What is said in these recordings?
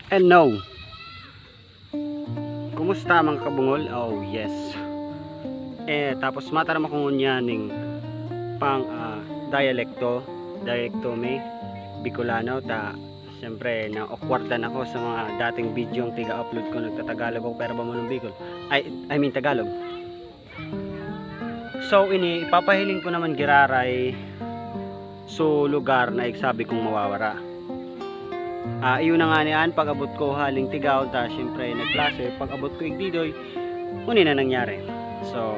And no. Kumusta mga kabungol? Oh yes. Tapos mataram akong ngunyaning pang dialekto may Bicolano ta siyempre na awkwardan ako sa mga dating video yung tiga-upload ko nagtatagalog ako pero ba mo ng Bicol. I mean Tagalog. So ini ipapahiling ko naman giraray so lugar na iksabi kong mawawara. Iyon na nga niyan pag abot ko haling tigaw ta syempre nagklase pag abot ko igdidoy uni na nangyari. So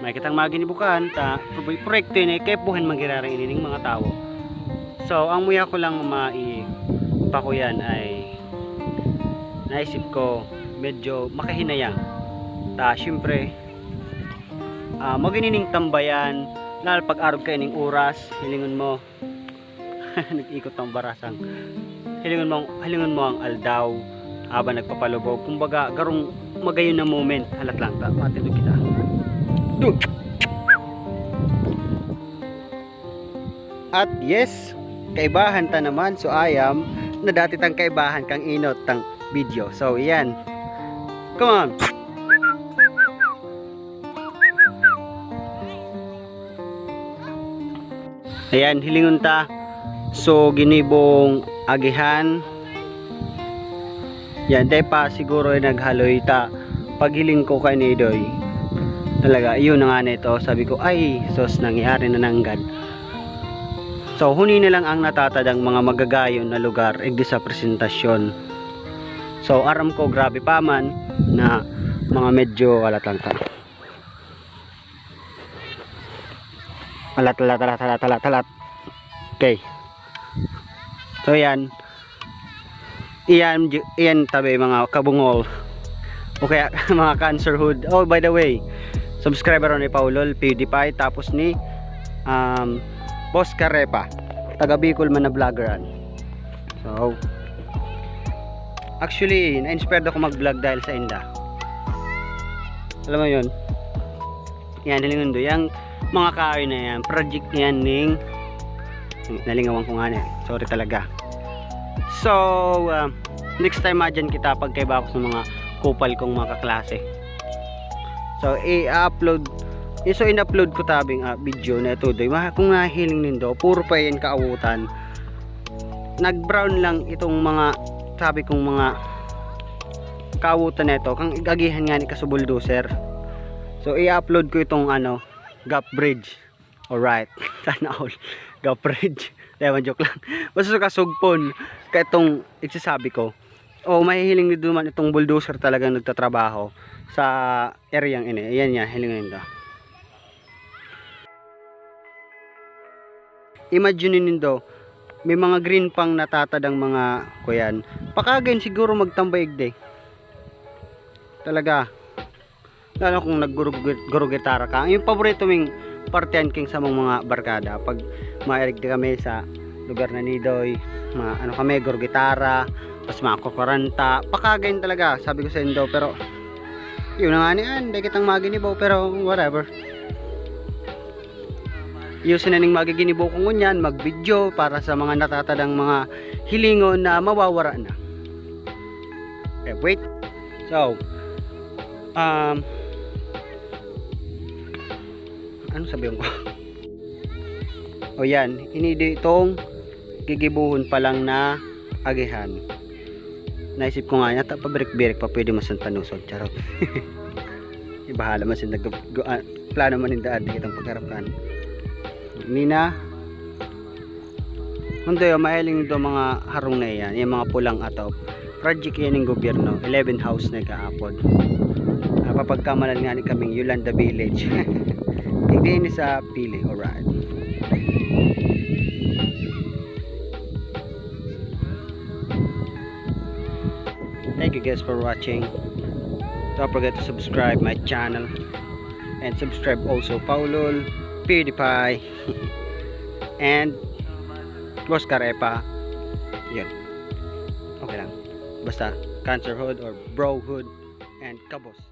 may kitang maginibukan ta proyekto ni kay buhen magiraray inining mga tao. So ang muya ko lang maipakuyan ay naisip ko medyo makahinayang ta syempre maginining tambayan lalo pag arog ka ining oras hilingon mo nag-ikot ng barasang hilingon mo ang aldaw habang nagpapalubog kumbaga garong magayon na moment halat lang ta matindog kita at yes kaibahan ta naman so ayam na dati tang kaibahan kang inot tang video so iyan come on ayan hilingon ta so ginibong agihan yan day pa siguro ay naghaloy ta paghiling ko kay Nidoy talaga iyon na nga nito sabi ko ay sos nangyari na nanggad so huni na lang ang natatadang mga magagayon na lugar igdi sa presentasyon so aram ko grabe pa man na mga medyo alat lang ta alat okay so yan iyan tabi mga kabungol o kaya mga cancerhood. Oh by the way subscriber ni Paulol PewDiePie tapos ni Boss Carepa taga Bicol man na vloggeran. So actually na-inspired ako mag vlog dahil sa inda alam mo yun yan hilingon do yung mga kaoy na yan project yan ning nalingawan ko nga na sorry talaga so next time dyan kita pagkaiba ako sa mga kupal kong mga kaklase so i-upload so in-upload ko tabing video na ito doy kung nahiling nindo puro pa yan kaawutan nag-brown lang itong mga sabi kong mga kaawutan na ito kang igagihan nga ni kasubuldoser so i-upload ko itong gap bridge alright sana all gap bridge ewan joke lang basta kasugpon kaya itong igsasabi ko mahihiling nito man itong bulldozer talaga nagtatrabaho sa areang ini ayan niya hilingin nito imagine nindo may mga green pang natatadang mga kuyan pakagain siguro magtambay igde talaga lalo kung nagguro gitara ka yung paborito ming partiyan king sa mga barkada pag mairig kami sa lugar na Nidoy kami guro gitara tapos mga kukuranta pakagain talaga sabi ko sa indo pero yun na nga niyan hindi kitang maginibaw pero whatever yusin na ning magiginibaw ko ngunyan mag video para sa mga natatadang mga hilingon na mawawara na wait so ano sabihin ko o yan inidi itong gigibuhon pa lang na agihan naisip ko nga niya pabrik-birik pa pwede masantanusod charot bahala man sin plano man yung daan kitang pagharapkan hindi na kundo yung mahiling ito mga harong na yan yung mga pulang atop project yan ng gobyerno 11 house na kaapod papagkamalan nga ni kaming Yolanda Village hindi ni sa pili alright thank you guys for watching don't forget to subscribe my channel and subscribe also Paulol PewDiePie and Boss Carepa yun okay lang basta cancerhood or brohood and kabos